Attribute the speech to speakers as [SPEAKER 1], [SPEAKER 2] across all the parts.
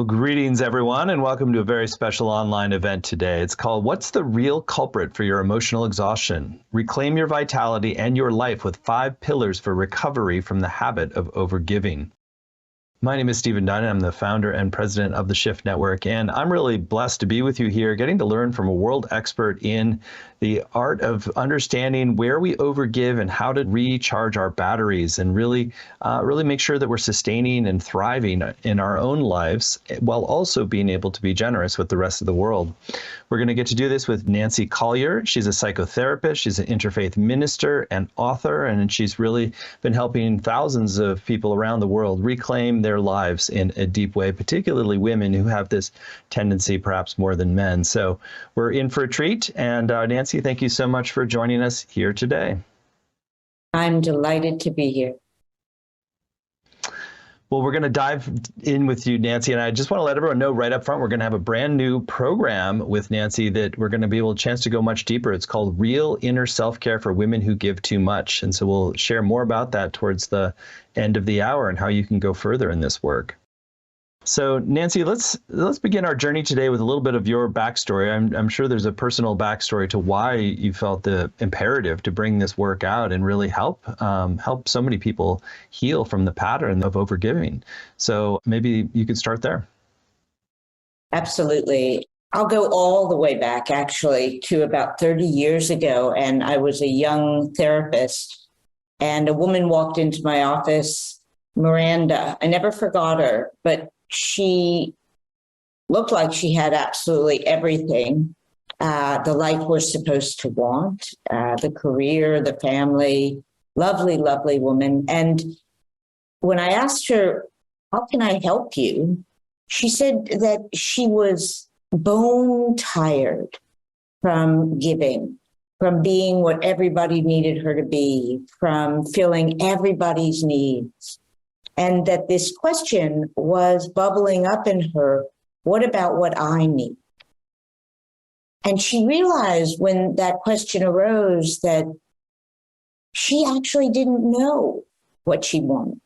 [SPEAKER 1] Well, greetings, everyone, and welcome to a very special online event today. It's called What's the Real Culprit for Your Emotional Exhaustion? Reclaim Your Vitality and Your Life with 5 Pillars for Recovery from the Habit of Overgiving. My name is Stephen Dunn, and I'm the founder and president of the Shift Network, and I'm really blessed to be with you here, getting to learn from a world expert in the art of understanding where we overgive and how to recharge our batteries and really make sure that we're sustaining and thriving in our own lives while also being able to be generous with the rest of the world. We're going to get to do this with Nancy Colier. She's a psychotherapist, she's an interfaith minister and author, and she's really been helping thousands of people around the world reclaim their lives in a deep way, particularly women who have this tendency perhaps more than men. So we're in for a treat. And Nancy, thank you so much for joining us here today.
[SPEAKER 2] I'm delighted to be here.
[SPEAKER 1] Well, we're going to dive in with you, Nancy, and I just want to let everyone know right up front, we're going to have a brand new program with Nancy that we're going to be able to chance to go much deeper. It's called Real Inner Self-Care for Women Who Give Too Much. And so we'll share more about that towards the end of the hour and how you can go further in this work. So Nancy, let's begin our journey today with a little bit of your backstory. I'm sure there's a personal backstory to why you felt the imperative to bring this work out and really help so many people heal from the pattern of overgiving. So maybe you could start there.
[SPEAKER 2] Absolutely. I'll go all the way back actually to about 30 years ago, and I was a young therapist, and a woman walked into my office, Miranda. I never forgot her, but she looked like she had absolutely everything, the life we're supposed to want, the career, the family, lovely, lovely woman. And when I asked her, how can I help you? She said that she was bone tired from giving, from being what everybody needed her to be, from filling everybody's needs. And that this question was bubbling up in her, what about what I need? And she realized when that question arose that she actually didn't know what she wanted.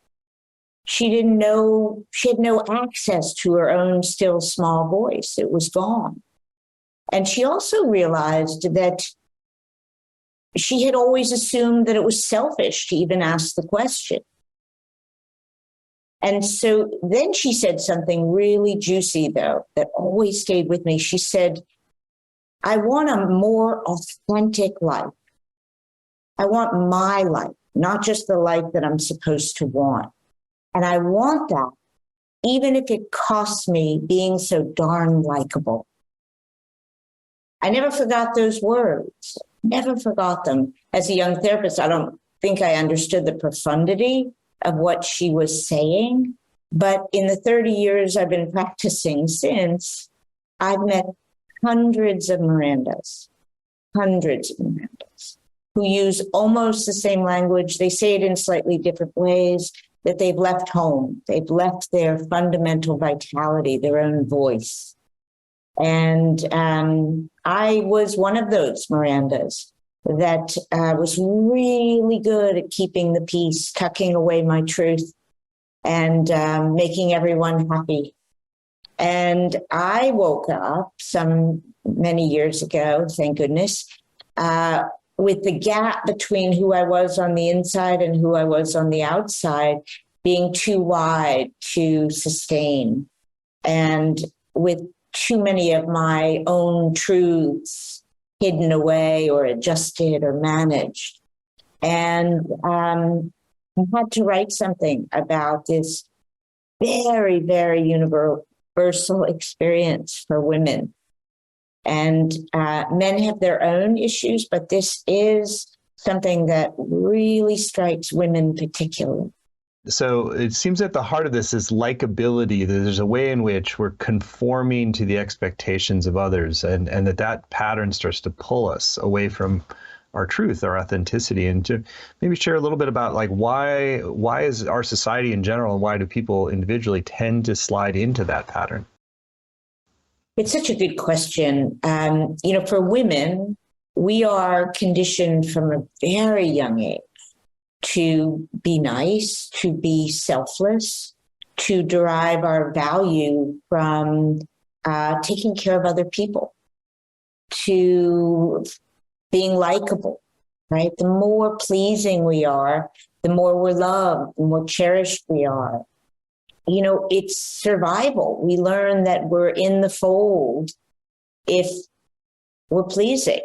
[SPEAKER 2] She didn't know, she had no access to her own still small voice. It was gone. And she also realized that she had always assumed that it was selfish to even ask the question. And so then she said something really juicy, though, that always stayed with me. She said, I want a more authentic life. I want my life, not just the life that I'm supposed to want. And I want that, even if it costs me being so darn likable. I never forgot those words, never forgot them. As a young therapist, I don't think I understood the profundity of what she was saying. But in the 30 years I've been practicing since, I've met hundreds of Mirandas who use almost the same language. They say it in slightly different ways, that they've left home. They've left their fundamental vitality, their own voice. And I was one of those Mirandas that was really good at keeping the peace, tucking away my truth, and making everyone happy. And I woke up many years ago, thank goodness, with the gap between who I was on the inside and who I was on the outside being too wide to sustain, and with too many of my own truths hidden away or adjusted or managed. And I had to write something about this very, very universal experience for women. And men have their own issues, but this is something that really strikes women particularly.
[SPEAKER 1] So it seems at the heart of this is likability. There's a way in which we're conforming to the expectations of others, and that pattern starts to pull us away from our truth, our authenticity. And to maybe share a little bit about like why is our society in general, and why do people individually tend to slide into that pattern?
[SPEAKER 2] It's such a good question. For women, we are conditioned from a very young age to be nice, to be selfless, to derive our value from taking care of other people, to being likable, right? The more pleasing we are, the more we're loved, the more cherished we are. You know, it's survival. We learn that we're in the fold if we're pleasing.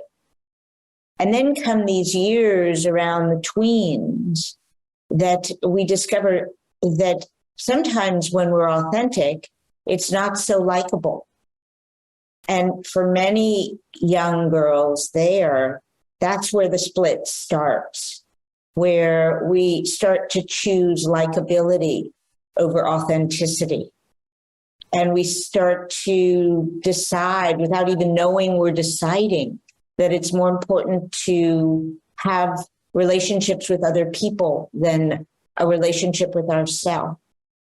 [SPEAKER 2] And then come these years around the tweens that we discover that sometimes when we're authentic, it's not so likable. And for many young girls there, that's where the split starts, where we start to choose likability over authenticity. And we start to decide without even knowing we're deciding that it's more important to have relationships with other people than a relationship with ourselves.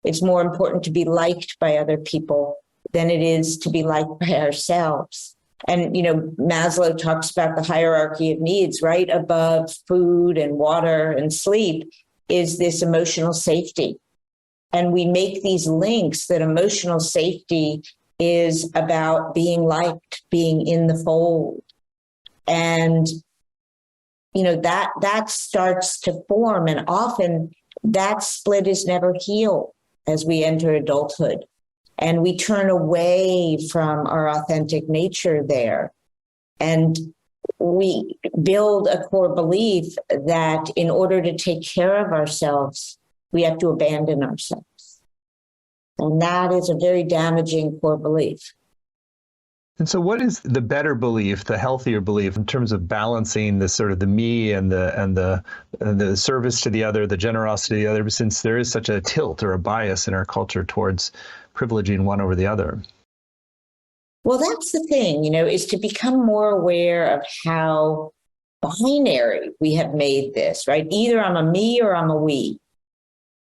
[SPEAKER 2] It's more important to be liked by other people than it is to be liked by ourselves. And, you know, Maslow talks about the hierarchy of needs. Right above food and water and sleep is this emotional safety. And we make these links that emotional safety is about being liked, being in the fold. And, you know, that starts to form. And often that split is never healed as we enter adulthood. And we turn away from our authentic nature there. And we build a core belief that in order to take care of ourselves, we have to abandon ourselves. And that is a very damaging core belief.
[SPEAKER 1] And so what is the better belief, the healthier belief in terms of balancing the sort of the me and the service to the other, the generosity of the other, since there is such a tilt or a bias in our culture towards privileging one over the other?
[SPEAKER 2] Well, that's the thing, you know, is to become more aware of how binary we have made this, right? Either I'm a me or I'm a we.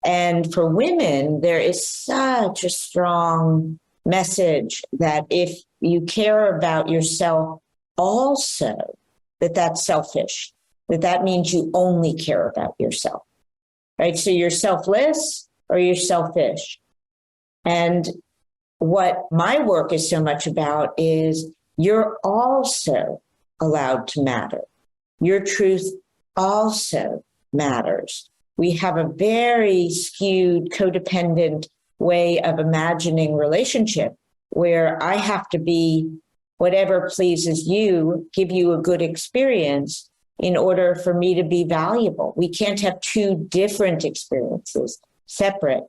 [SPEAKER 2] And for women, there is such a strong message that if you care about yourself also, that's selfish, that means you only care about yourself, right? So you're selfless or you're selfish. And what my work is so much about is you're also allowed to matter. Your truth also matters. We have a very skewed, codependent way of imagining relationship where I have to be whatever pleases you, give you a good experience in order for me to be valuable. We can't have two different experiences separate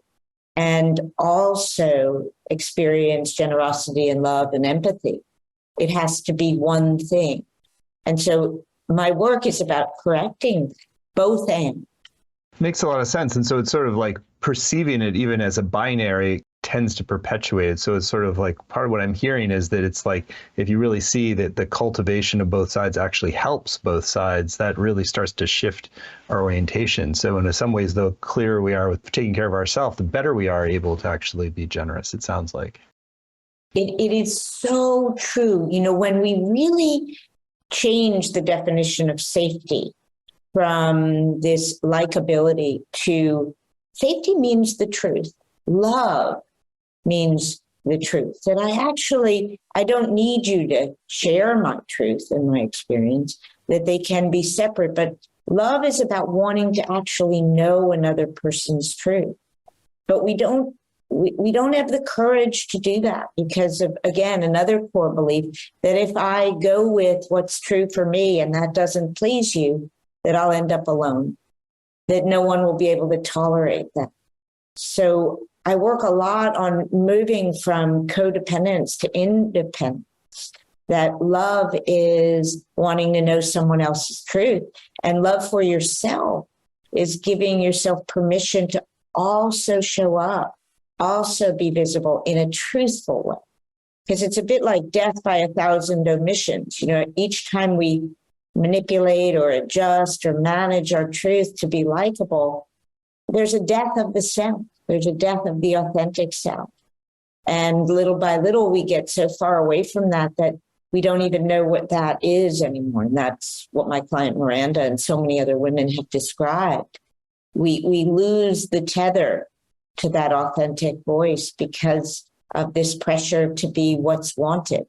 [SPEAKER 2] and also experience generosity and love and empathy. It has to be one thing. And so my work is about correcting both ends.
[SPEAKER 1] Makes a lot of sense. And so it's sort of like perceiving it even as a binary tends to perpetuate it. So it's sort of like part of what I'm hearing is that it's like if you really see that the cultivation of both sides actually helps both sides, that really starts to shift our orientation. So in some ways, the clearer we are with taking care of ourselves, the better we are able to actually be generous, it sounds like.
[SPEAKER 2] It is so true. You know, when we really change the definition of safety from this likability to safety means the truth. Love means the truth. That I don't need you to share my truth and my experience, that they can be separate. But love is about wanting to actually know another person's truth. But we don't have the courage to do that because of, again, another core belief that if I go with what's true for me and that doesn't please you, that I'll end up alone, that no one will be able to tolerate that. So I work a lot on moving from codependence to independence, that love is wanting to know someone else's truth, and love for yourself is giving yourself permission to also show up, also be visible in a truthful way. Because it's a bit like death by 1,000 omissions. You know, each time we manipulate or adjust or manage our truth to be likable, there's a death of the self. There's a death of the authentic self. And little by little, we get so far away from that we don't even know what that is anymore. And that's what my client Miranda and so many other women have described. We lose the tether to that authentic voice because of this pressure to be what's wanted.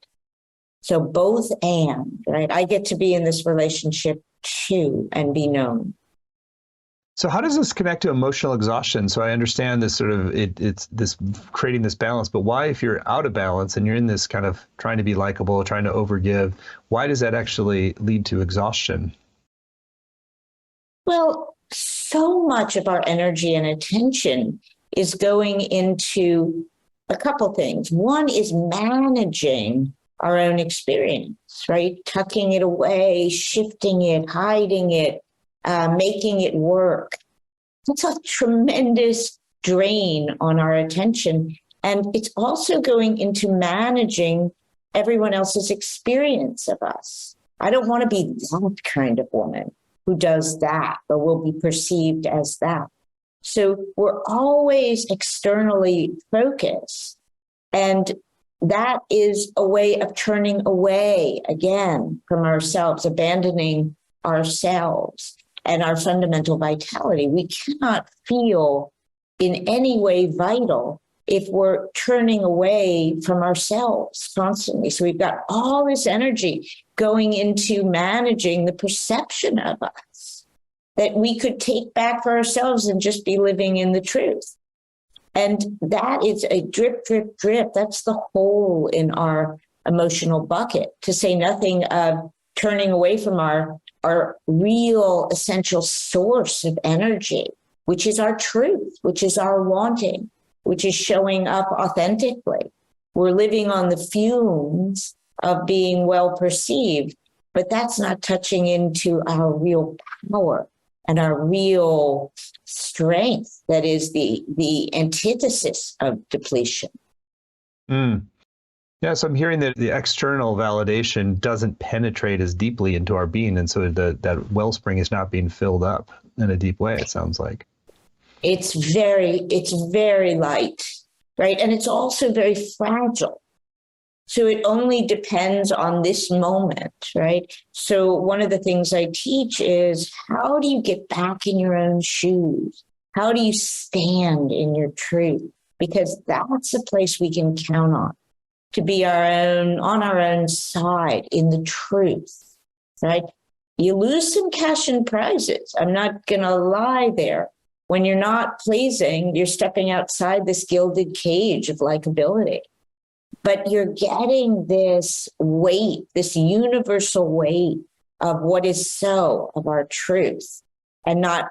[SPEAKER 2] So both and, right? I get to be in this relationship too and be known.
[SPEAKER 1] So how does this connect to emotional exhaustion? So I understand this sort of, it's this creating this balance, but why, if you're out of balance and you're in this kind of trying to be likable, trying to overgive, why does that actually lead to exhaustion?
[SPEAKER 2] Well, so much of our energy and attention is going into a couple things. One is managing our own experience, right? Tucking it away, shifting it, hiding it, making it work. It's a tremendous drain on our attention. And it's also going into managing everyone else's experience of us. I don't want to be that kind of woman who does that or will be perceived as that. So we're always externally focused. And that is a way of turning away again from ourselves, abandoning ourselves and our fundamental vitality. We cannot feel in any way vital if we're turning away from ourselves constantly. So we've got all this energy going into managing the perception of us that we could take back for ourselves and just be living in the truth. And that is a drip, drip, drip. That's the hole in our emotional bucket, to say nothing of turning away from our real essential source of energy, which is our truth, which is our wanting, which is showing up authentically. We're living on the fumes of being well perceived, but that's not touching into our real power and our real strength that is the antithesis of depletion.
[SPEAKER 1] Yeah, so I'm hearing that the external validation doesn't penetrate as deeply into our being, and so that wellspring is not being filled up in a deep way, it sounds like.
[SPEAKER 2] It's very light, right? And it's also very fragile. So it only depends on this moment, right? So one of the things I teach is, how do you get back in your own shoes? How do you stand in your truth? Because that's a place we can count on, to be on our own side in the truth, right? You lose some cash and prizes. I'm not going to lie there. When you're not pleasing, you're stepping outside this gilded cage of likability. But you're getting this weight, this universal weight of what is so, of our truth, and not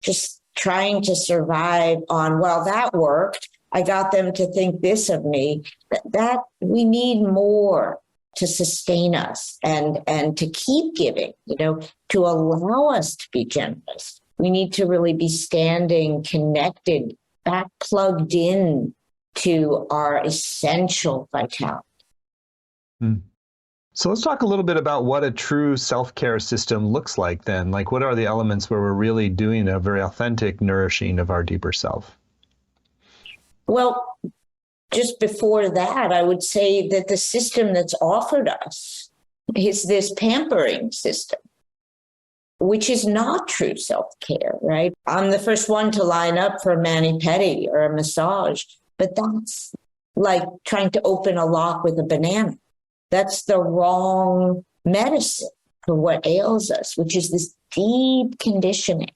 [SPEAKER 2] just trying to survive on, well, that worked. I got them to think this of me. That we need more to sustain us and to keep giving, to allow us to be generous. We need to really be standing connected, back plugged in to our essential vitality.
[SPEAKER 1] So let's talk a little bit about what a true self-care system looks like then. Like, what are the elements where we're really doing a very authentic nourishing of our deeper self?
[SPEAKER 2] Well, just before that, I would say that the system that's offered us is this pampering system, which is not true self-care, right? I'm the first one to line up for a mani-pedi or a massage, but that's like trying to open a lock with a banana. That's the wrong medicine for what ails us, which is this deep conditioning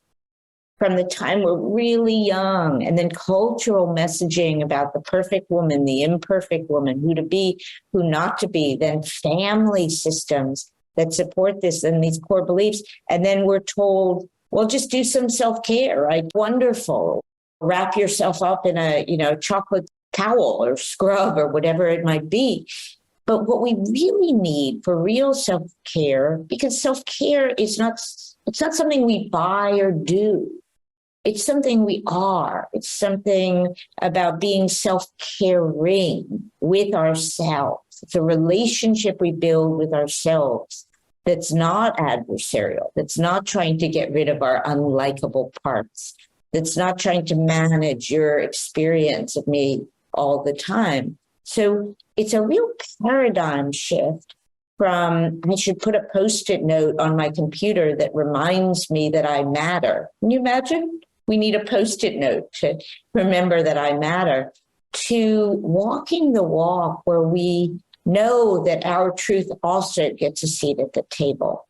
[SPEAKER 2] from the time we're really young, and then cultural messaging about the perfect woman, the imperfect woman, who to be, who not to be, then family systems that support this and these core beliefs. And then we're told, well, just do some self-care, right? Wonderful. Wrap yourself up in a, chocolate towel or scrub or whatever it might be. But what we really need for real self-care, because self-care is it's not something we buy or do. It's something we are. It's something about being self-caring with ourselves. It's a relationship we build with ourselves that's not adversarial, that's not trying to get rid of our unlikable parts, that's not trying to manage your experience of me all the time. So it's a real paradigm shift from, I should put a Post-it note on my computer that reminds me that I matter. Can you imagine? we need a Post-it note to remember that I matter, to walking the walk where we know that our truth also gets a seat at the table,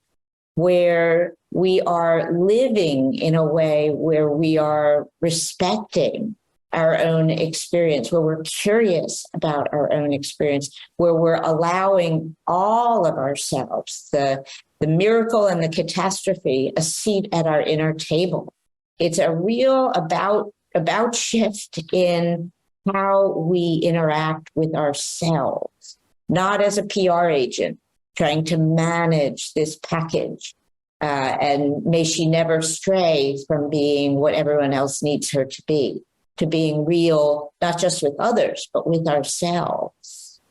[SPEAKER 2] where we are living in a way where we are respecting our own experience, where we're curious about our own experience, where we're allowing all of ourselves, the miracle and the catastrophe, a seat at our inner table. It's a real about shift in how we interact with ourselves, not as a PR agent trying to manage this package. And may she never stray from being what everyone else needs her to being real, not just with others, but with ourselves.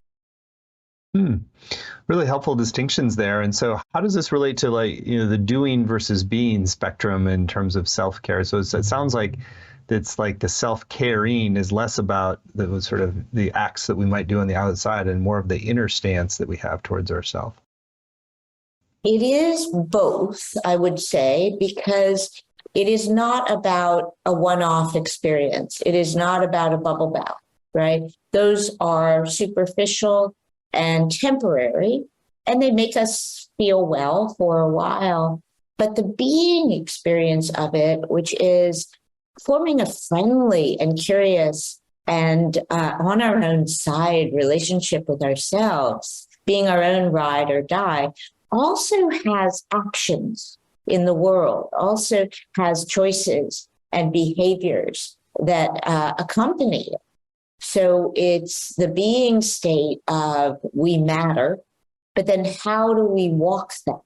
[SPEAKER 1] Really helpful distinctions there. And so how does this relate to the doing versus being spectrum in terms of self-care? So it sounds like it's like the self-caring is less about the sort of the acts that we might do on the outside and more of the inner stance that we have towards ourselves.
[SPEAKER 2] It is both, I would say, because it is not about a one-off experience. It is not about a bubble bath, right? Those are superficial and temporary, and they make us feel well for a while. But the being experience of it, which is forming a friendly and curious and on our own side relationship with ourselves, being our own ride or die, also has actions in the world, also has choices and behaviors that accompany it. So it's the being state of we matter, but then how do we walk that?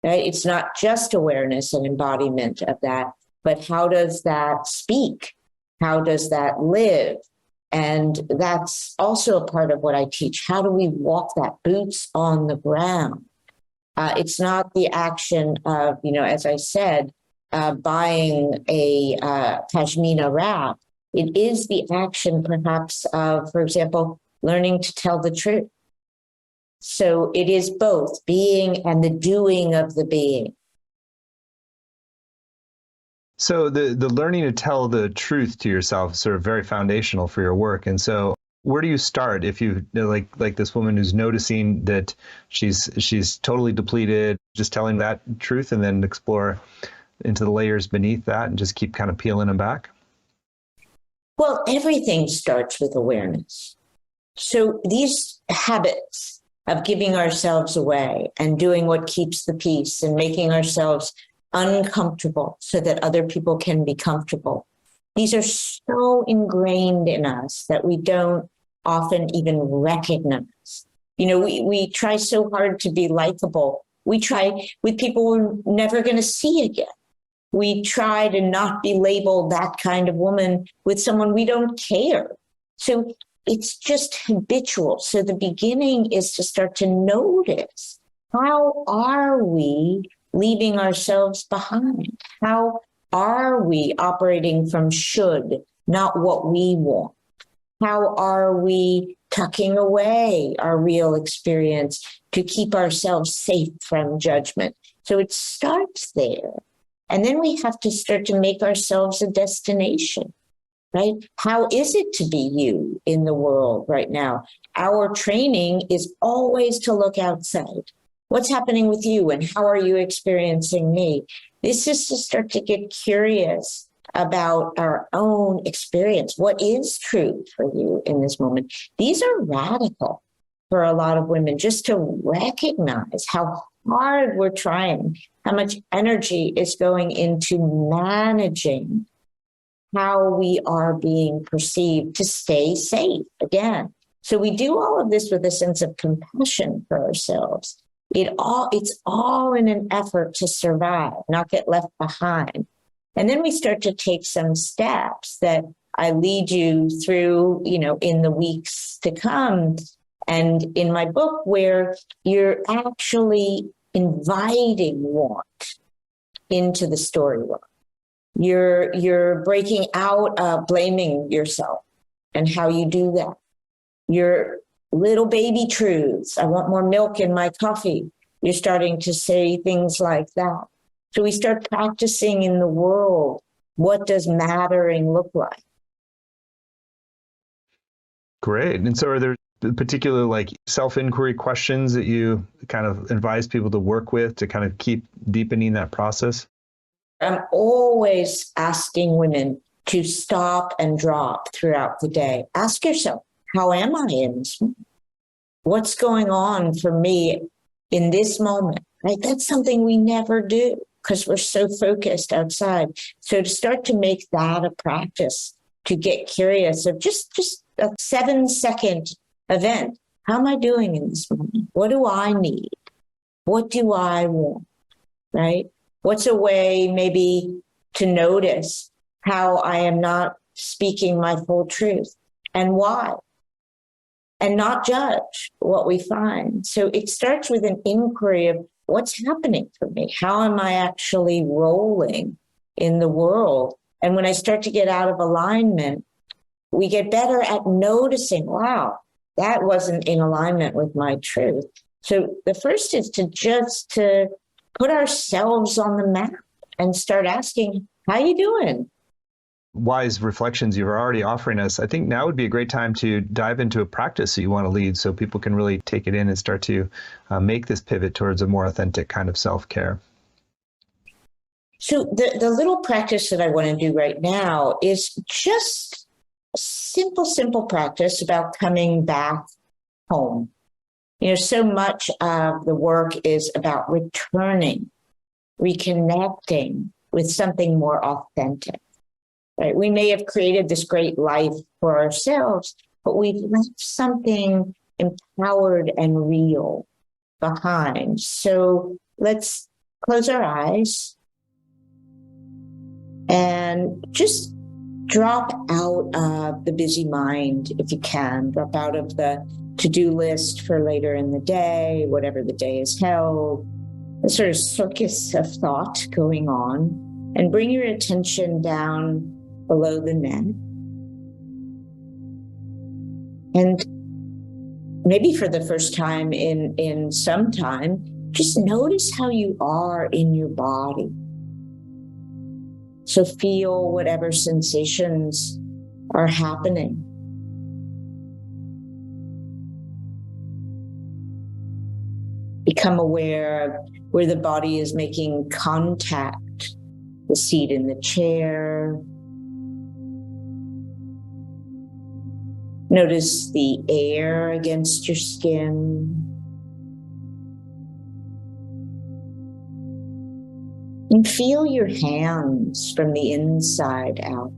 [SPEAKER 2] Right? It's not just awareness and embodiment of that, but how does that speak? How does that live? And that's also a part of what I teach. How do we walk that boots on the ground? It's not the action of, as I said, buying a pashmina wrap. It is the action, perhaps, of, for example, learning to tell the truth. So it is both being and the doing of the being.
[SPEAKER 1] So the learning to tell the truth to yourself is sort of very foundational for your work. And so where do you start if you like this woman who's noticing that she's totally depleted, just telling that truth and then explore into the layers beneath that and just keep kind of peeling them back?
[SPEAKER 2] Well, everything starts with awareness. So these habits of giving ourselves away and doing what keeps the peace and making ourselves uncomfortable so that other people can be comfortable, these are so ingrained in us that we don't often even recognize. We try so hard to be likable. We try with people we're never going to see again. We try to not be labeled that kind of woman with someone we don't care. So it's just habitual. So the beginning is to start to notice, how are we leaving ourselves behind? How are we operating from should, not what we want? How are we tucking away our real experience to keep ourselves safe from judgment? So it starts there. And then we have to start to make ourselves a destination, right? How is it to be you in the world right now? Our training is always to look outside. What's happening with you and how are you experiencing me? This is to start to get curious about our own experience. What is true for you in this moment? These are radical for a lot of women, just to recognize how hard we're trying, how much energy is going into managing how we are being perceived to stay safe again. So we do all of this with a sense of compassion for ourselves. It's all in an effort to survive, not get left behind. And then we start to take some steps that I lead you through, in the weeks to come. And in my book, where you're actually inviting want into the storyline. You're breaking out blaming yourself and how you do that. Your little baby truths. I want more milk in my coffee. You're starting to say things like that. So we start practicing in the world What does mattering look like?
[SPEAKER 1] Great. And so are there particular like self-inquiry questions that you kind of advise people to work with to kind of keep deepening that process?
[SPEAKER 2] I'm always asking women to stop and drop throughout the day. Ask yourself, how am I in this moment? What's going on for me in this moment? Right? That's something we never do because we're so focused outside. So to start to make that a practice, to get curious of just a 7-second event. How am I doing in this moment? What do I need? What do I want? Right? What's a way maybe to notice how I am not speaking my full truth and why? And not judge what we find. So it starts with an inquiry of what's happening for me? How am I actually rolling in the world? And when I start to get out of alignment, we get better at noticing, wow, that wasn't in alignment with my truth. So the first is to put ourselves on the map and start asking, how you doing?
[SPEAKER 1] Wise reflections you're already offering us. I think now would be a great time to dive into a practice that you want to lead so people can really take it in and start to make this pivot towards a more authentic kind of self-care.
[SPEAKER 2] So the little practice that I want to do right now is just a simple practice about coming back home. So much of the work is about returning, reconnecting with something more authentic. Right? We may have created this great life for ourselves, but we've left something empowered and real behind. So let's close our eyes and just drop out of the busy mind if you can. Drop out of the to-do list for later in the day, whatever the day is held, a sort of circus of thought going on, and bring your attention down below the neck. And maybe for the first time in some time, just notice how you are in your body. So feel whatever sensations are happening. Become aware of where the body is making contact, the seat in the chair. Notice the air against your skin. And feel your hands from the inside out.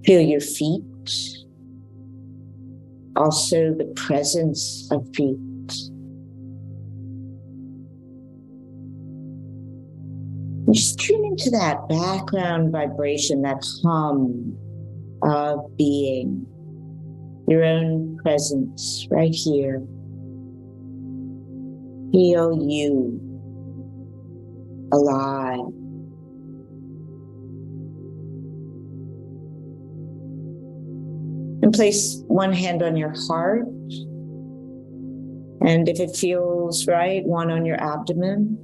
[SPEAKER 2] Feel your feet, also the presence of feet. And just tune into that background vibration, that hum of being, your own presence right here. Feel you alive. And place one hand on your heart. And if it feels right, one on your abdomen.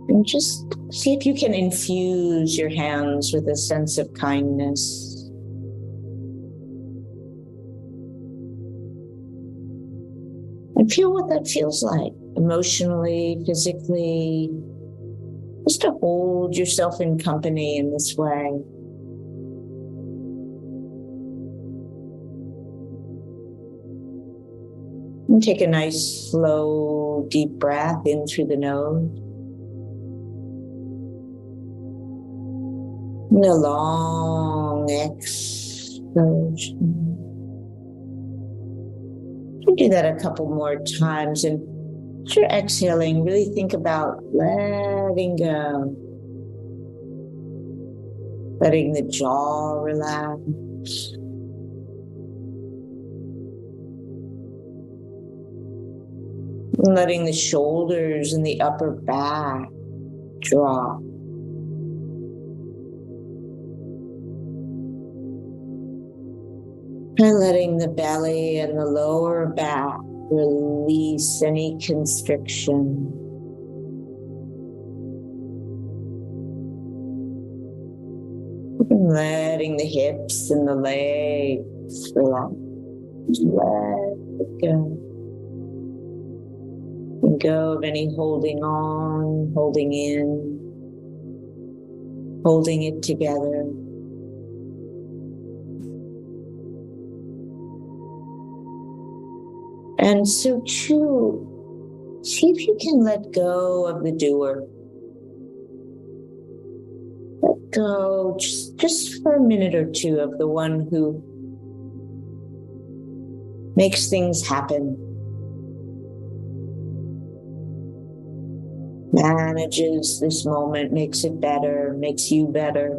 [SPEAKER 2] And just see if you can infuse your hands with a sense of kindness. And feel what that feels like, emotionally, physically. Just to hold yourself in company in this way. And take a nice, slow, deep breath in through the nose. And a long exhalation. You can do that a couple more times, and as you're exhaling, really think about letting go. Letting the jaw relax. And letting the shoulders and the upper back drop. Letting the belly and the lower back release any constriction. Letting the hips and the legs relax. Let it go. And go of any holding on, holding in, holding it together. And so too, see if you can let go of the doer. Let go just for a minute or two of the one who makes things happen, manages this moment, makes it better, makes you better.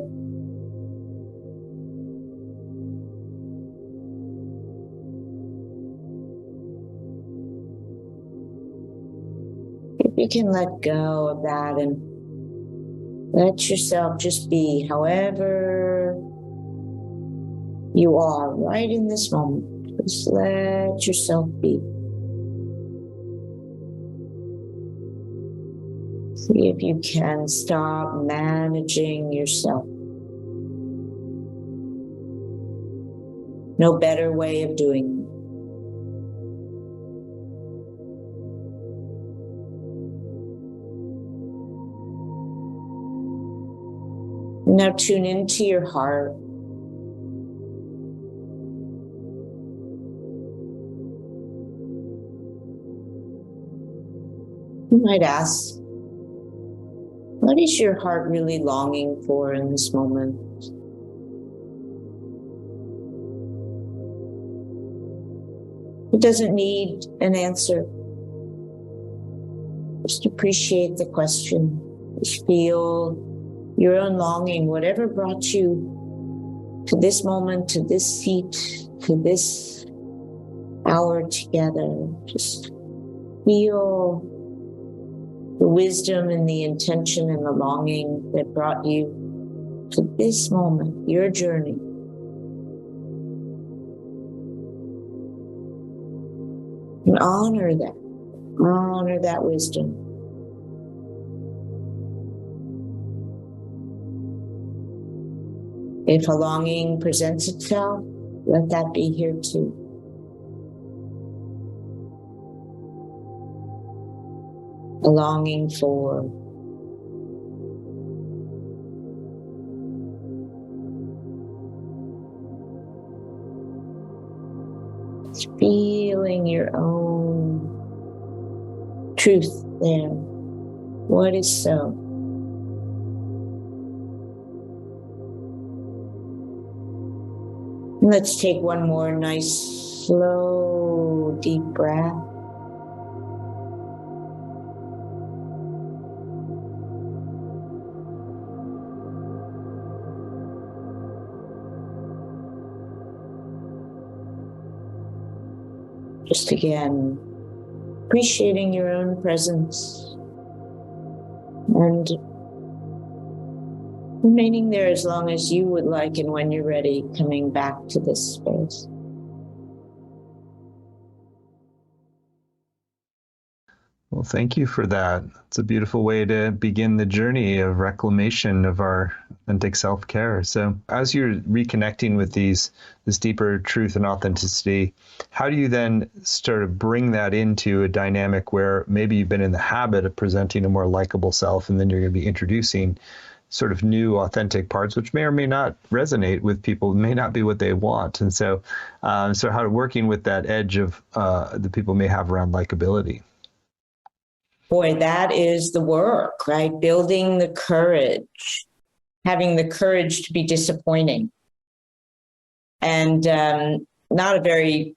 [SPEAKER 2] If you can let go of that and let yourself just be however you are right in this moment. Just let yourself be. See if you can stop managing yourself. No better way of doing it. Now tune into your heart. You might ask, what is your heart really longing for in this moment? It doesn't need an answer. Just appreciate the question. Just feel your own longing, whatever brought you to this moment, to this seat, to this hour together. Just feel the wisdom and the intention and the longing that brought you to this moment, your journey. And honor that wisdom. If a longing presents itself, let that be here too. A longing for feeling your own truth there. What is so? Let's take one more nice, slow, deep breath. Just again, appreciating your own presence and remaining there as long as you would like, and when you're ready, coming back to this space.
[SPEAKER 1] Well, thank you for that. It's a beautiful way to begin the journey of reclamation of our authentic self-care. So as you're reconnecting with this deeper truth and authenticity, how do you then start to bring that into a dynamic where maybe you've been in the habit of presenting a more likable self, and then you're going to be introducing sort of new authentic parts, which may or may not resonate with people, may not be what they want. And so how working with that edge of the people may have around likability.
[SPEAKER 2] Boy, that is the work, right? Building the courage, having the courage to be disappointing. And not a very,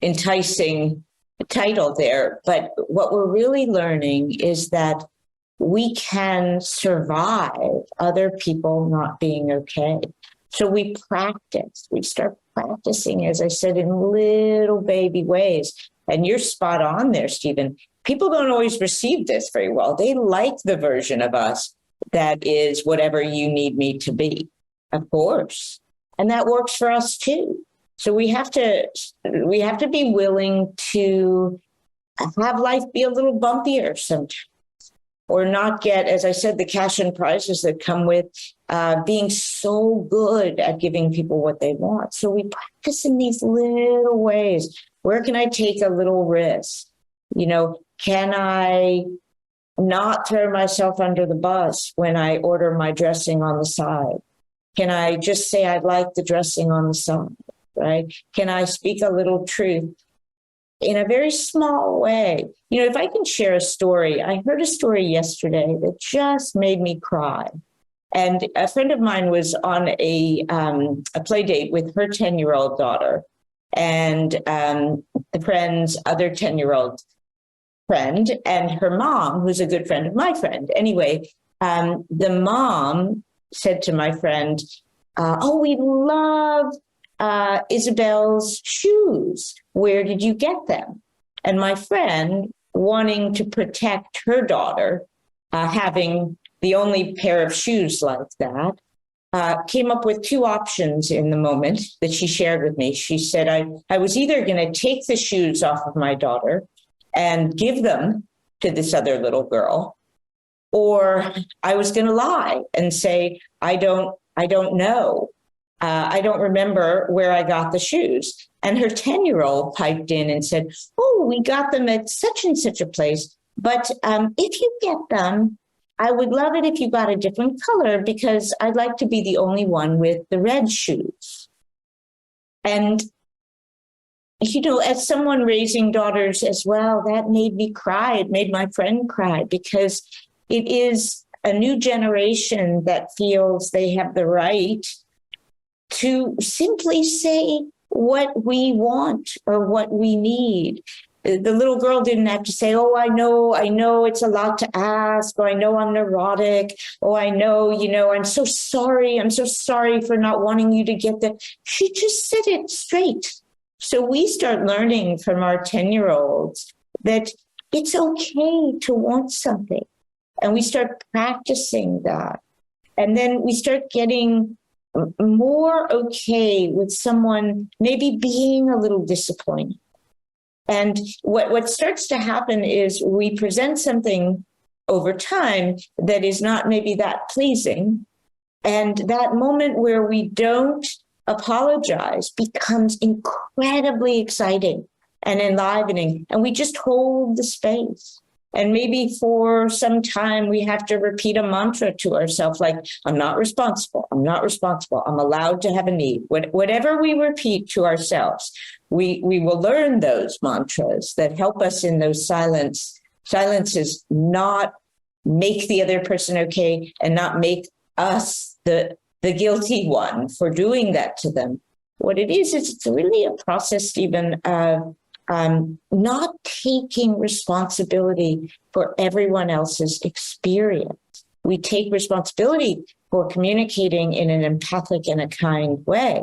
[SPEAKER 2] enticing title there, but what we're really learning is that we can survive other people not being okay. So we start practicing, as I said, in little baby ways. And you're spot on there, Stephen. People don't always receive this very well. They like the version of us that is whatever you need me to be, of course. And that works for us too. So we have to be willing to have life be a little bumpier sometimes, or not get, as I said, the cash and prizes that come with being so good at giving people what they want. So we practice in these little ways. Where can I take a little risk? Can I not throw myself under the bus when I order my dressing on the side? Can I just say I'd like the dressing on the side, right? Can I speak a little truth in a very small way? If I can share a story, I heard a story yesterday that just made me cry. And a friend of mine was on a play date with her 10-year-old daughter and the friend's other 10-year-old friend and her mom, who's a good friend of my friend. Anyway, the mom said to my friend, oh, we love Isabel's shoes. Where did you get them? And my friend, wanting to protect her daughter, having the only pair of shoes like that, came up with two options in the moment that she shared with me. She said, I was either going to take the shoes off of my daughter and give them to this other little girl, or I was going to lie and say, I don't know. I don't remember where I got the shoes. And her 10-year-old piped in and said, oh, we got them at such and such a place. But if you get them, I would love it if you got a different color because I'd like to be the only one with the red shoes. And, as someone raising daughters as well, that made me cry. It made my friend cry because it is a new generation that feels they have the right to simply say what we want or what we need. The little girl didn't have to say, oh, I know it's a lot to ask, or I know I'm neurotic, or I know, I'm so sorry for not wanting you to get that. She just said it straight. So we start learning from our 10-year-olds that it's okay to want something. And we start practicing that. And then we start getting more okay with someone maybe being a little disappointed. And what starts to happen is we present something over time that is not maybe that pleasing. And that moment where we don't apologize becomes incredibly exciting and enlivening. And we just hold the space. And maybe for some time we have to repeat a mantra to ourselves, like, I'm not responsible. I'm allowed to have a need. Whatever we repeat to ourselves, we will learn those mantras that help us in those silences, not make the other person okay and not make us the guilty one for doing that to them. What it is it's really a process, Stephen, of not taking responsibility for everyone else's experience. We take responsibility for communicating in an empathic and a kind way,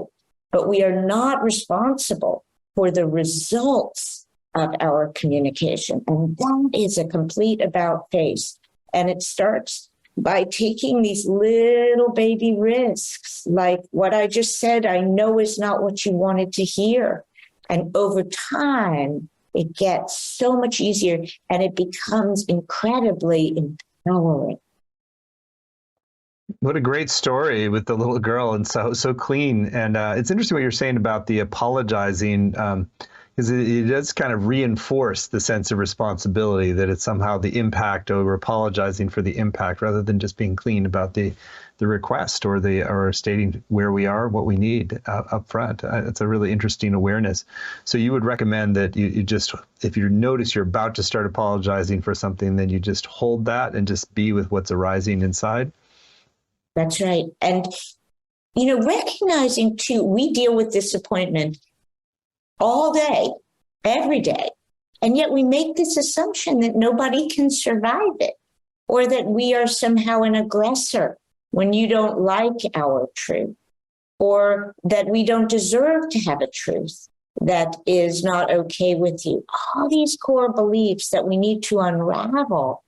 [SPEAKER 2] but we are not responsible for the results of our communication. And that is a complete about face. And it starts by taking these little baby risks, like what I just said, I know is not what you wanted to hear. And over time, it gets so much easier and it becomes incredibly empowering.
[SPEAKER 1] What a great story with the little girl, and so clean. And it's interesting what you're saying about the apologizing, because it does kind of reinforce the sense of responsibility, that it's somehow the impact over apologizing for the impact rather than just being clean about the request or stating where we are, what we need up front. It's a really interesting awareness. So you would recommend that you just, if you notice you're about to start apologizing for something, then you just hold that and just be with what's arising inside?
[SPEAKER 2] That's right. And, recognizing too, we deal with disappointment all day, every day. And yet we make this assumption that nobody can survive it, or that we are somehow an aggressor when you don't like our truth, or that we don't deserve to have a truth that is not okay with you. All these core beliefs that we need to unravel.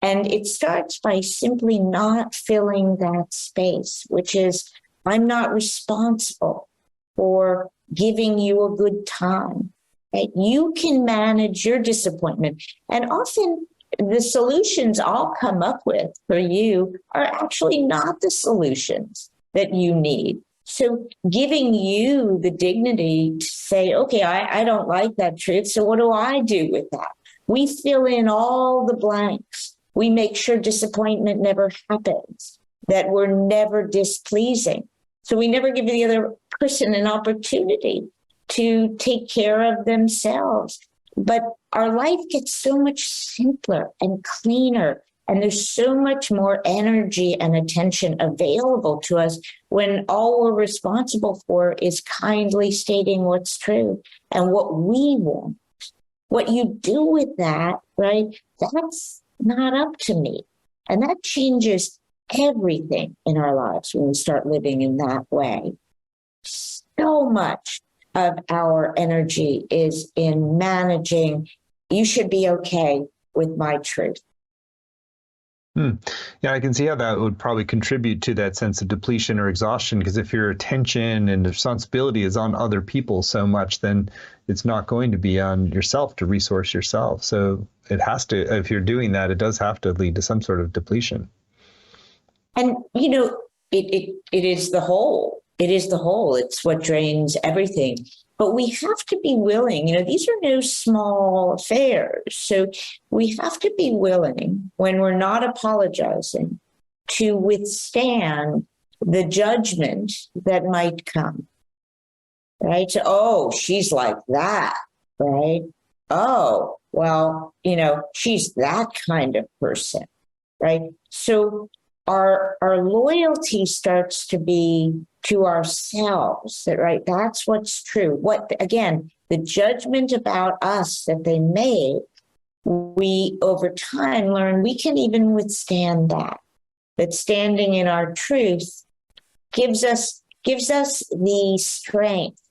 [SPEAKER 2] And it starts by simply not filling that space, which is, I'm not responsible for giving you a good time, right? You can manage your disappointment. And often the solutions I'll come up with for you are actually not the solutions that you need. So giving you the dignity to say, okay, I don't like that truth. So what do I do with that? We fill in all the blanks. We make sure disappointment never happens, that we're never displeasing. So we never give the other person an opportunity to take care of themselves. But our life gets so much simpler and cleaner, and there's so much more energy and attention available to us when all we're responsible for is kindly stating what's true and what we want. What you do with that, right, that's not up to me. And that changes everything in our lives when we start living in that way. So much of our energy is in managing, you should be okay with my truth.
[SPEAKER 1] Yeah, I can see how that would probably contribute to that sense of depletion or exhaustion, because if your attention and responsibility is on other people so much, then it's not going to be on yourself to resource yourself. So it has to, if you're doing that, it does have to lead to some sort of depletion.
[SPEAKER 2] And, you know, it is the whole. It is the whole. It's what drains everything. But we have to be willing, you know, these are no small affairs. So we have to be willing, when we're not apologizing, to withstand the judgment that might come, right? So, oh, she's like that, right? Oh, well, you know, she's that kind of person, right? So our loyalty starts to be to ourselves, that, right, that's what's true. What, again, the judgment about us that they make, we over time learn we can even withstand that standing in our truth gives us the strength,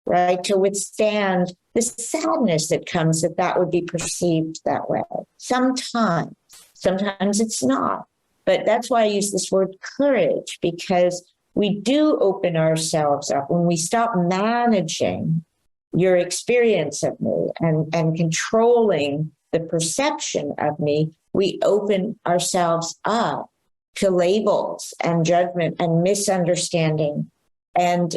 [SPEAKER 2] right, to withstand the sadness that comes that would be perceived that way. Sometimes it's not. But that's why I use this word courage, because we do open ourselves up when we stop managing your experience of me and controlling the perception of me. We open ourselves up to labels and judgment and misunderstanding. And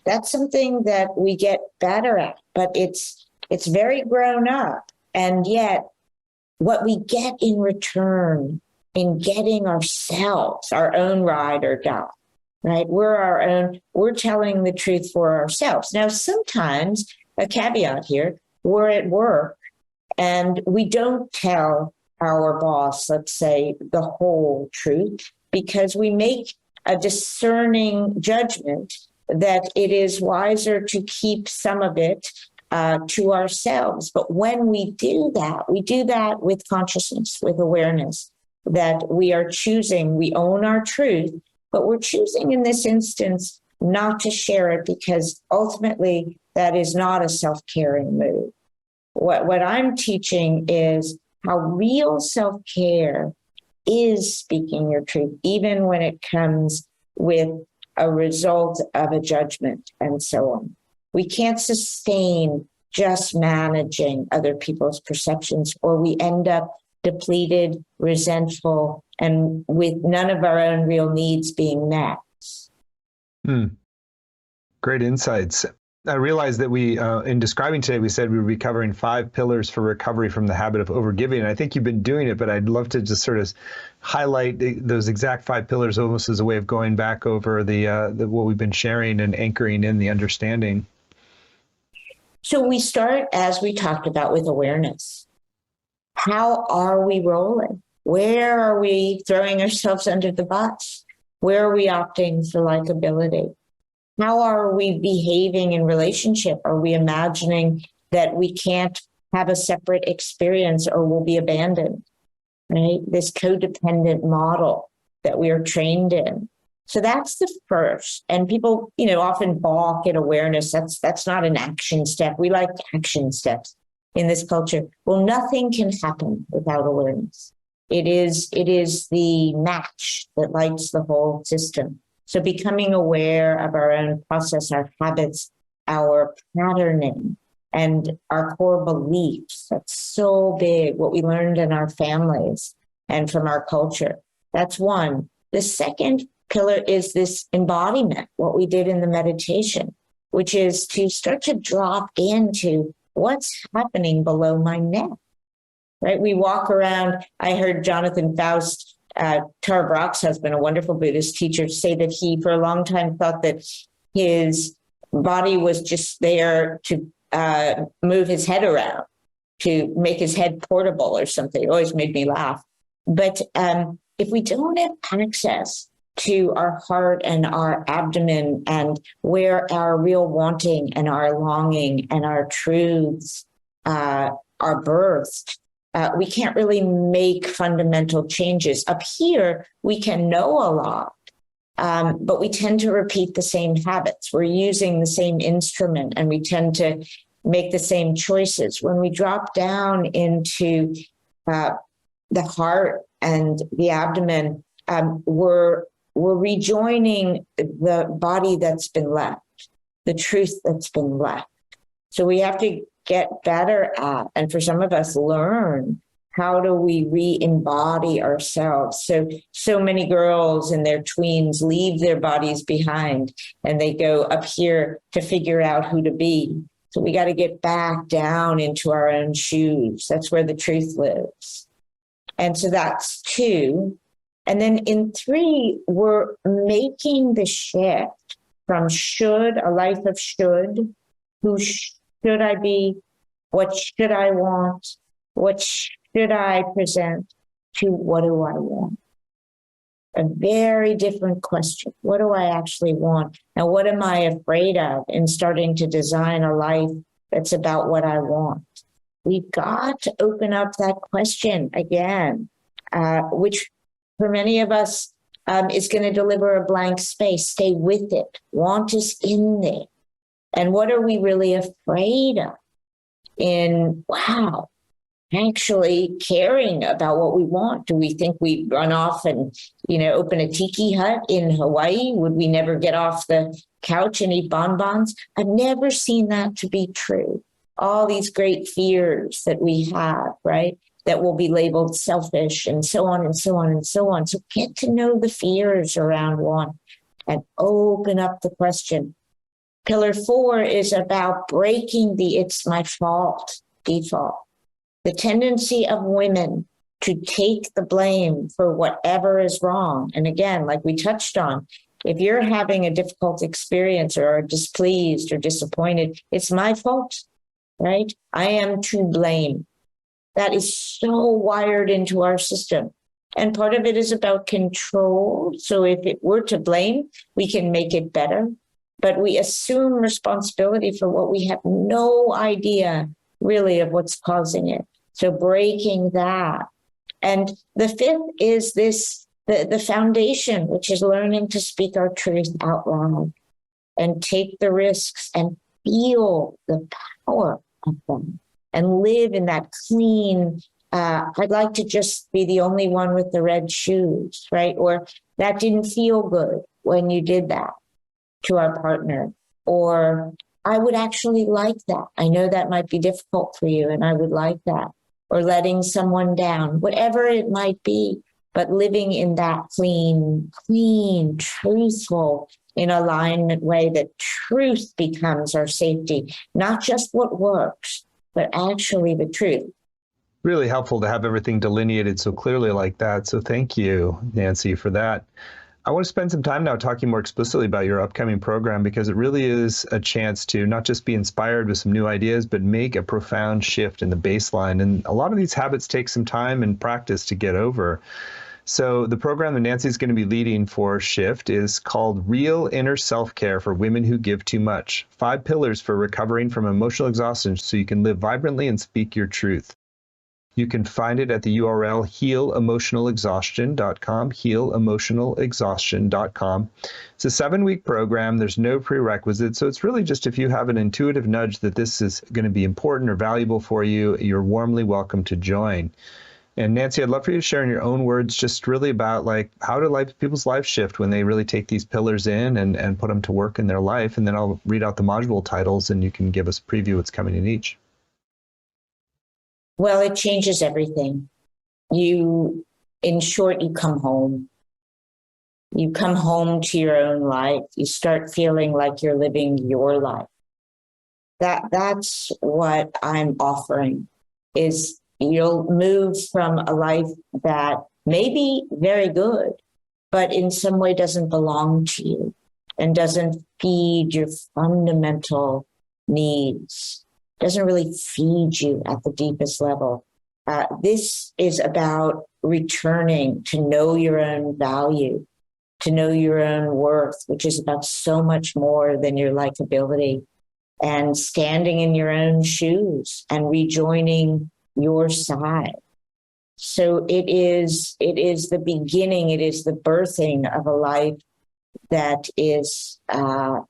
[SPEAKER 2] that's something that we get better at, but it's very grown up. And yet what we get in return in getting ourselves, our own ride or die, right? We're telling the truth for ourselves. Now, sometimes, a caveat here, we're at work and we don't tell our boss, let's say, the whole truth, because we make a discerning judgment that it is wiser to keep some of it to ourselves. But when we do that with consciousness, with awareness, that we are choosing, we own our truth, but we're choosing in this instance not to share it, because ultimately that is not a self-caring move. What I'm teaching is how real self-care is speaking your truth, even when it comes with a result of a judgment and so on. We can't sustain just managing other people's perceptions, or we end up depleted, resentful, and with none of our own real needs being met.
[SPEAKER 1] Great insights. I realized that we, in describing today, we said we would be covering 5 pillars for recovery from the habit of overgiving. And I think you've been doing it, but I'd love to just sort of highlight those exact 5 pillars, almost as a way of going back over the what we've been sharing and anchoring in the understanding.
[SPEAKER 2] So we start, as we talked about, with awareness. How are we rolling? Where are we throwing ourselves under the bus? Where are we opting for likability? How are we behaving in relationship? Are we imagining that we can't have a separate experience or will be abandoned? Right? This codependent model that we are trained in. So that's the first. And people, often balk at awareness. That's not an action step. We like action steps in this culture. Well, nothing can happen without awareness. It is the match that lights the whole system. So becoming aware of our own process, our habits, our patterning and our core beliefs. That's so big, what we learned in our families and from our culture. That's one. The second pillar is this embodiment, what we did in the meditation, which is to start to drop into what's happening below my neck, right? We walk around. I heard Jonathan Faust, Tara Brach's husband, a wonderful Buddhist teacher, say that he, for a long time, thought that his body was just there to move his head around, to make his head portable or something. It always made me laugh. But if we don't have access to our heart and our abdomen and where our real wanting and our longing and our truths are birthed, we can't really make fundamental changes. Up here, we can know a lot, but we tend to repeat the same habits. We're using the same instrument and we tend to make the same choices. When we drop down into the heart and the abdomen, we're rejoining the body that's been left, the truth that's been left. So we have to get better at, and for some of us, learn how do we re-embody ourselves. So many girls in their tweens leave their bodies behind and they go up here to figure out who to be. So we got to get back down into our own shoes. That's where the truth lives. And so that's 2. And then in 3, we're making the shift from should, a life of should, who should I be, what should I want, what should I present, to what do I want? A very different question. What do I actually want? And what am I afraid of in starting to design a life that's about what I want? We've got to open up that question again, which for many of us is going to deliver a blank space. Stay with it. Want is in there. And what are we really afraid of in, actually caring about what we want? Do we think we'd run off and, open a tiki hut in Hawaii? Would we never get off the couch and eat bonbons? I've never seen that to be true. All these great fears that we have, right? That will be labeled selfish and so on and so on and so on. So get to know the fears around want and open up the question. Pillar 4 is about breaking the it's my fault default. The tendency of women to take the blame for whatever is wrong. And again, like we touched on, if you're having a difficult experience or are displeased or disappointed, it's my fault, right? I am to blame. That is so wired into our system. And part of it is about control. So if it were to blame, we can make it better. But we assume responsibility for what we have no idea really of what's causing it. So breaking that. And the 5th is the foundation, which is learning to speak our truth out loud and take the risks and feel the power of them and live in that clean, I'd like to just be the only one with the red shoes, right? Or that didn't feel good when you did that to our partner. Or I would actually like that. I know that might be difficult for you and I would like that. Or letting someone down, whatever it might be, but living in that clean, truthful, in alignment way that truth becomes our safety, not just what works, but actually the truth.
[SPEAKER 1] Really helpful to have everything delineated so clearly like that. So thank you, Nancy, for that. I want to spend some time now talking more explicitly about your upcoming program, because it really is a chance to not just be inspired with some new ideas, but make a profound shift in the baseline. And a lot of these habits take some time and practice to get over. So the program that Nancy is going to be leading for Shift is called Real Inner Self-Care for Women Who Give Too Much. 5 pillars for recovering from emotional exhaustion so you can live vibrantly and speak your truth. You can find it at the URL healemotionalexhaustion.com, healemotionalexhaustion.com. It's a 7-week program. There's no prerequisites. So it's really just if you have an intuitive nudge that this is going to be important or valuable for you, you're warmly welcome to join. And Nancy, I'd love for you to share in your own words just really about like how do people's lives shift when they really take these pillars in and put them to work in their life. And then I'll read out the module titles and you can give us a preview what's coming in each.
[SPEAKER 2] Well, it changes everything. In short, you come home. You come home to your own life. You start feeling like you're living your life. That's what I'm offering, is you'll move from a life that may be very good, but in some way doesn't belong to you and doesn't feed your fundamental needs, doesn't really feed you at the deepest level. This is about returning to know your own value, to know your own worth, which is about so much more than your likability, and standing in your own shoes and rejoining your side. So it is the beginning, it is the birthing of a life that is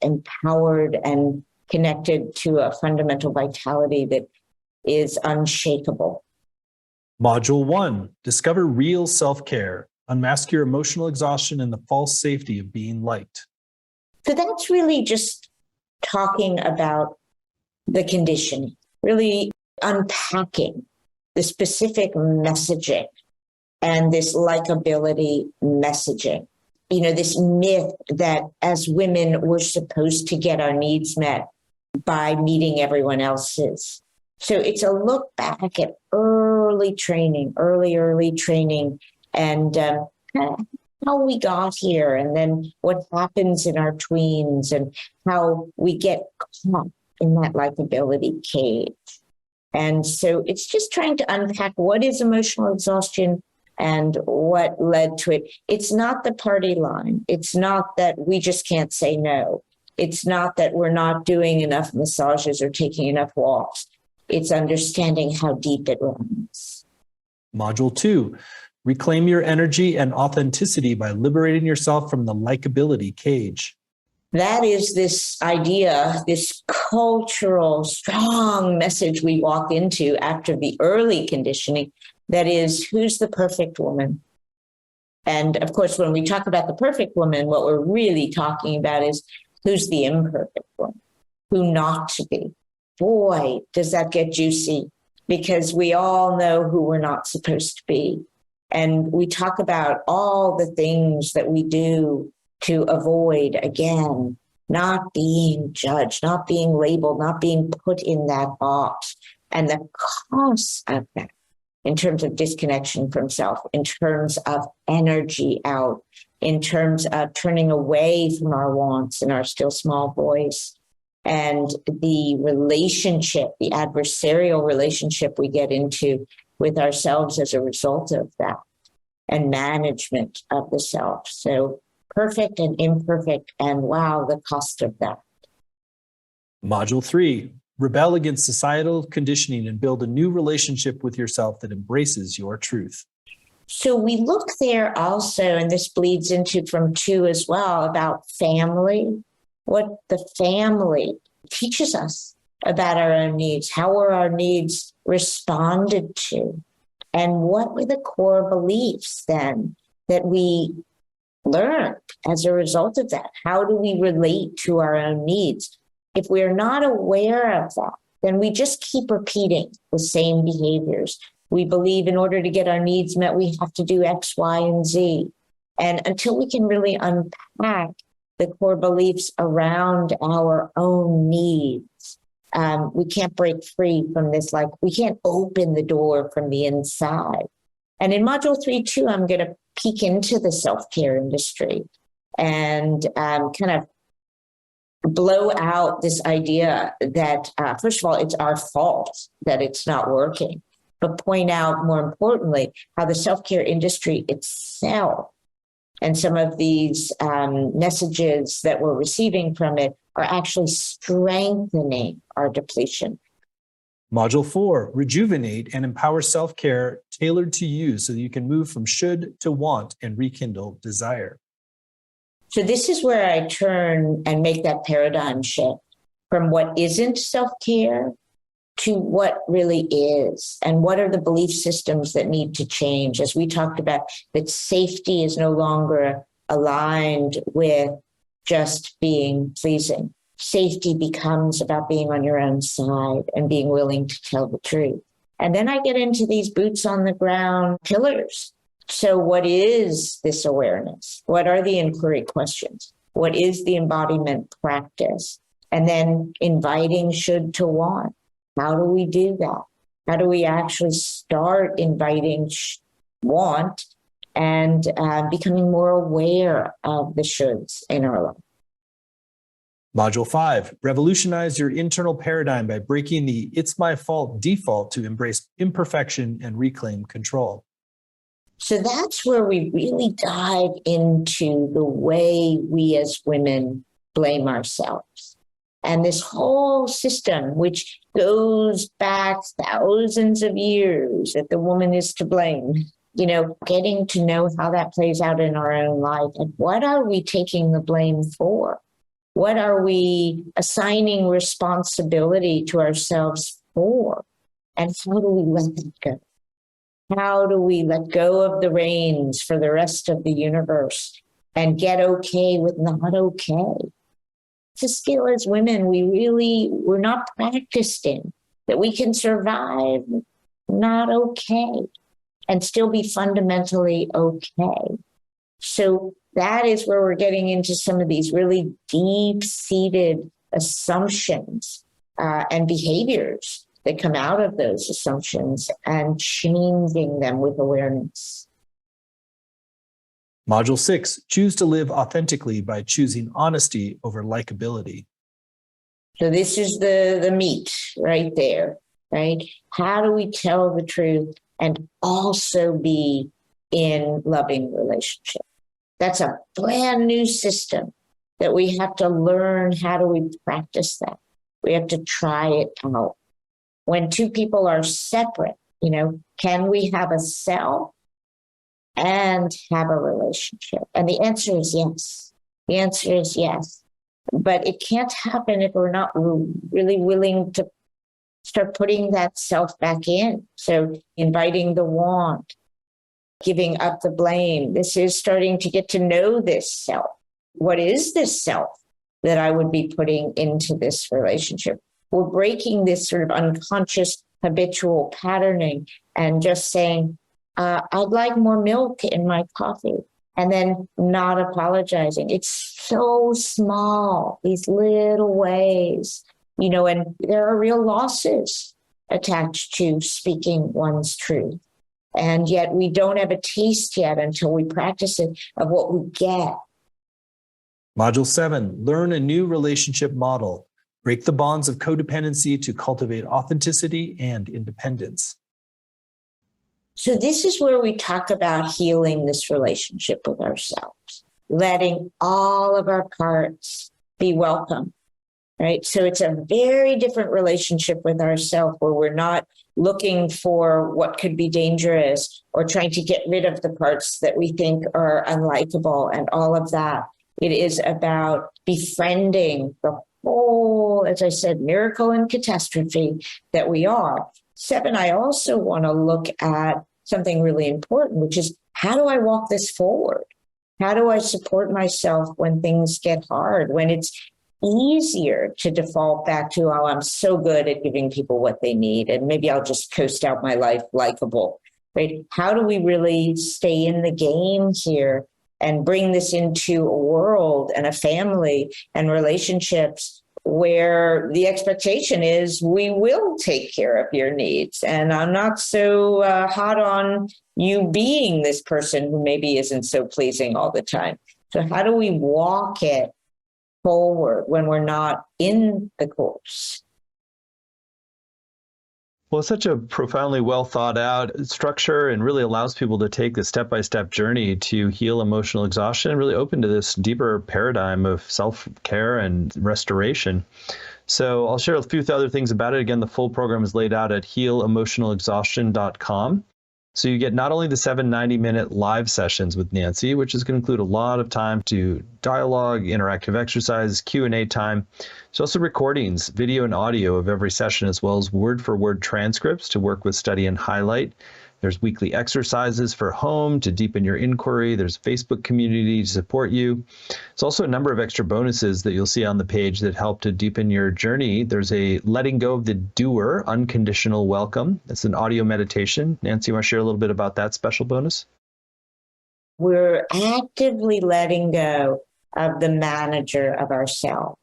[SPEAKER 2] empowered and connected to a fundamental vitality that is unshakable.
[SPEAKER 3] Module 1, discover real self-care. Unmask your emotional exhaustion and the false safety of being liked.
[SPEAKER 2] So that's really just talking about the conditioning, really unpacking the specific messaging and this likability messaging. You know, this myth that as women, we're supposed to get our needs met by meeting everyone else's. So it's a look back at early training, and how we got here, and then what happens in our tweens, and how we get caught in that likability cage. And so it's just trying to unpack what is emotional exhaustion and what led to it. It's not the party line. It's not that we just can't say no. It's not that we're not doing enough massages or taking enough walks. It's understanding how deep it runs.
[SPEAKER 3] Module 2, reclaim your energy and authenticity by liberating yourself from the likability cage.
[SPEAKER 2] That is this idea, this cultural, strong message we walk into after the early conditioning, that is, who's the perfect woman? And of course, when we talk about the perfect woman, what we're really talking about is who's the imperfect one, who not to be. Boy, does that get juicy, because we all know who we're not supposed to be. And we talk about all the things that we do to avoid, again, not being judged, not being labeled, not being put in that box. And the cost of that, in terms of disconnection from self, in terms of energy out, in terms of turning away from our wants and our still small voice, and the relationship, the adversarial relationship we get into with ourselves as a result of that, and management of the self. So perfect and imperfect, and wow, the cost of that.
[SPEAKER 3] Module 3, rebel against societal conditioning and build a new relationship with yourself that embraces your truth.
[SPEAKER 2] So we look there also, and this bleeds into from 2 as well, about family, what the family teaches us about our own needs, how were our needs responded to, and what were the core beliefs then that we learned as a result of that? How do we relate to our own needs? If we're not aware of that, then we just keep repeating the same behaviors. We believe in order to get our needs met, we have to do X, Y, and Z. And until we can really unpack the core beliefs around our own needs, we can't break free from this. Like, we can't open the door from the inside. And in module 3, too, I'm going to peek into the self-care industry and kind of blow out this idea that, first of all, it's our fault that it's not working, but point out, more importantly, how the self-care industry itself and some of these messages that we're receiving from it are actually strengthening our depletion.
[SPEAKER 3] Module 4, rejuvenate and empower self-care tailored to you so that you can move from should to want and rekindle desire.
[SPEAKER 2] So this is where I turn and make that paradigm shift from what isn't self-care to what really is and what are the belief systems that need to change. As we talked about, that safety is no longer aligned with just being pleasing. Safety becomes about being on your own side and being willing to tell the truth. And then I get into these boots on the ground pillars. So what is this awareness? What are the inquiry questions? What is the embodiment practice? And then inviting should to want. How do we do that? How do we actually start inviting want and becoming more aware of the shoulds in our life?
[SPEAKER 3] Module 5, revolutionize your internal paradigm by breaking the "it's my fault" default to embrace imperfection and reclaim control.
[SPEAKER 2] So that's where we really dive into the way we as women blame ourselves. And this whole system, which goes back thousands of years, that the woman is to blame, getting to know how that plays out in our own life. And what are we taking the blame for? What are we assigning responsibility to ourselves for? And how do we let that go? How do we let go of the reins for the rest of the universe and get okay with not okay? It's a skill as women we're not practiced in, that we can survive not okay and still be fundamentally okay. So that is where we're getting into some of these really deep-seated assumptions and behaviors that come out of those assumptions and changing them with awareness.
[SPEAKER 3] Module 6, choose to live authentically by choosing honesty over likability.
[SPEAKER 2] So this is the meat right there, right? How do we tell the truth and also be in loving relationship? That's a brand new system that we have to learn. How do we practice that? We have to try it out. When two people are separate, can we have a self and have a relationship? And the answer is yes. The answer is yes. But it can't happen if we're not really willing to start putting that self back in. So inviting the want, giving up the blame. This is starting to get to know this self. What is this self that I would be putting into this relationship? We're breaking this sort of unconscious habitual patterning and just saying, I'd like more milk in my coffee, and then not apologizing. It's so small, these little ways, and there are real losses attached to speaking one's truth. And yet we don't have a taste yet until we practice it of what we get.
[SPEAKER 3] Module 7, learn a new relationship model. Break the bonds of codependency to cultivate authenticity and independence.
[SPEAKER 2] So this is where we talk about healing this relationship with ourselves, letting all of our parts be welcome, right? So it's a very different relationship with ourselves where we're not looking for what could be dangerous or trying to get rid of the parts that we think are unlikable and all of that. It is about befriending the whole, as I said, miracle and catastrophe that we are. 7, I also want to look at something really important, which is how do I walk this forward? How do I support myself when things get hard, when it's easier to default back to, oh, I'm so good at giving people what they need, and maybe I'll just coast out my life likable, right? How do we really stay in the game here and bring this into a world and a family and relationships where the expectation is we will take care of your needs. And I'm not so hot on you being this person who maybe isn't so pleasing all the time. So how do we walk it forward when we're not in the course?
[SPEAKER 1] Well, it's such a profoundly well thought out structure and really allows people to take the step-by-step journey to heal emotional exhaustion, really open to this deeper paradigm of self-care and restoration. So I'll share a few other things about it. Again, the full program is laid out at healemotionalexhaustion.com. So you get not only the 7 90-minute live sessions with Nancy, which is going to include a lot of time to dialogue, interactive exercises, Q&A time. There's also recordings, video and audio of every session, as well as word-for-word transcripts to work with, study, and highlight. There's weekly exercises for home to deepen your inquiry. There's a Facebook community to support you. There's also a number of extra bonuses that you'll see on the page that help to deepen your journey. There's a letting go of the doer, unconditional welcome. It's an audio meditation. Nancy, you want to share a little bit about that special bonus?
[SPEAKER 2] We're actively letting go of the manager of ourselves.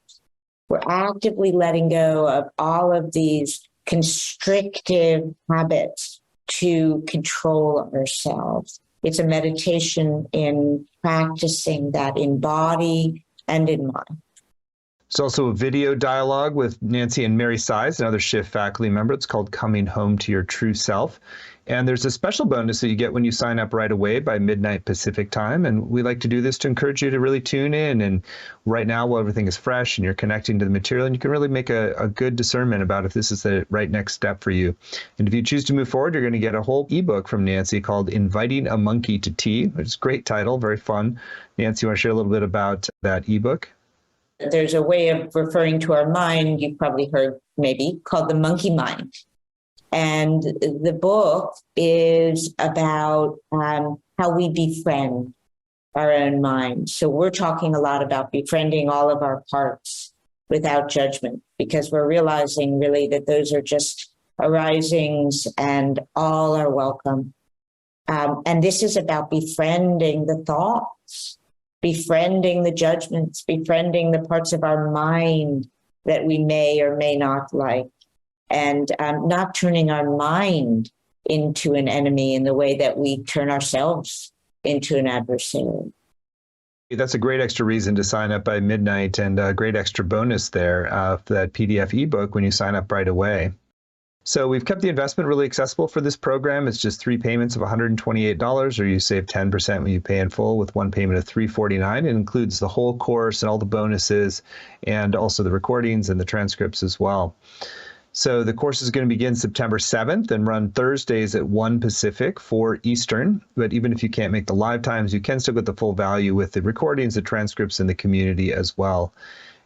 [SPEAKER 2] We're actively letting go of all of these constrictive habits to control ourselves. It's a meditation in practicing that in body and in mind.
[SPEAKER 1] There's also a video dialogue with Nancy and Mary Size, another Shift faculty member. It's called Coming Home to Your True Self. And there's a special bonus that you get when you sign up right away by midnight Pacific time. And we like to do this to encourage you to really tune in. And right now, while everything is fresh and you're connecting to the material, and you can really make a good discernment about if this is the right next step for you. And if you choose to move forward, you're going to get a whole ebook from Nancy called Inviting a Monkey to Tea, which is a great title, very fun. Nancy, you want to share a little bit about that ebook?
[SPEAKER 2] There's a way of referring to our mind, you've probably heard maybe, called the monkey mind. And the book is about how we befriend our own mind. So we're talking a lot about befriending all of our parts without judgment, because we're realizing really that those are just arisings and all are welcome. And this is about befriending the thoughts, befriending the judgments, befriending the parts of our mind that we may or may not like. And not turning our mind into an enemy in the way that we turn ourselves into an adversary.
[SPEAKER 1] That's a great extra reason to sign up by midnight, and a great extra bonus there for that PDF ebook when you sign up right away. So we've kept the investment really accessible for this program. It's just 3 payments of $128, or you save 10% when you pay in full with 1 payment of $349. It includes the whole course and all the bonuses, and also the recordings and the transcripts as well. So the course is going to begin September 7th and run Thursdays at 1 Pacific, 4 Eastern. But even if you can't make the live times, you can still get the full value with the recordings, the transcripts, and the community as well.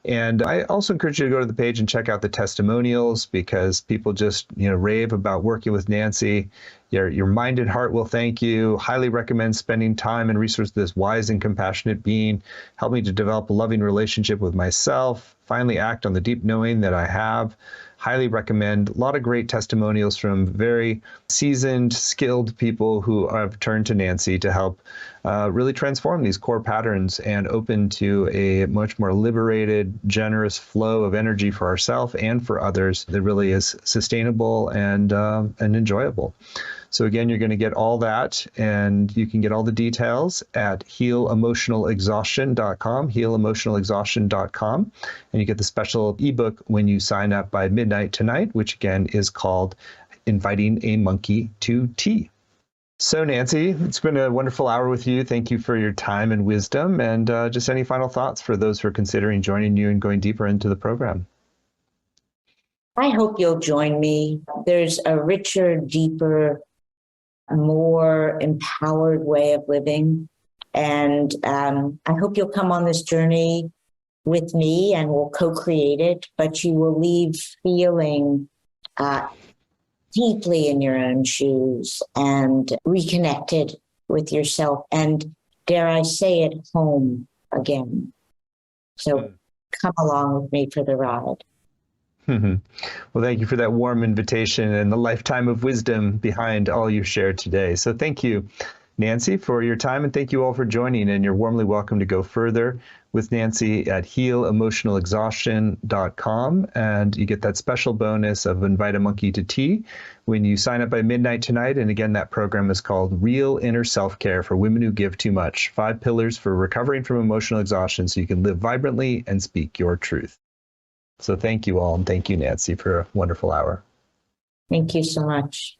[SPEAKER 1] And I also encourage you to go to the page and check out the testimonials, because people just, rave about working with Nancy. Your mind and heart will thank you. Highly recommend spending time and resources with this wise and compassionate being. Help me to develop a loving relationship with myself. Finally act on the deep knowing that I have. Highly recommend. A lot of great testimonials from very seasoned, skilled people who have turned to Nancy to help really transform these core patterns and open to a much more liberated, generous flow of energy for ourselves and for others that really is sustainable and enjoyable. So again, you're going to get all that, and you can get all the details at healemotionalexhaustion.com, healemotionalexhaustion.com, and you get the special ebook when you sign up by midnight tonight, which again is called Inviting a Monkey to Tea. So Nancy, it's been a wonderful hour with you. Thank you for your time and wisdom, and just any final thoughts for those who are considering joining you and going deeper into the program.
[SPEAKER 2] I hope you'll join me. There's a richer, deeper, more empowered way of living. And I hope you'll come on this journey with me, and we'll co-create it, but you will leave feeling deeply in your own shoes and reconnected with yourself, and dare I say it, home again. So come along with me for the ride.
[SPEAKER 1] Well, thank you for that warm invitation and the lifetime of wisdom behind all you shared today. So thank you, Nancy, for your time, and thank you all for joining. And you're warmly welcome to go further with Nancy at healemotionalexhaustion.com, and you get that special bonus of Invite a Monkey to Tea when you sign up by midnight tonight. And again, that program is called Real Inner Self-Care for Women Who Give Too Much, 5 pillars for recovering from emotional exhaustion so you can live vibrantly and speak your truth. So thank you all, and thank you, Nancy, for a wonderful hour.
[SPEAKER 2] Thank you so much.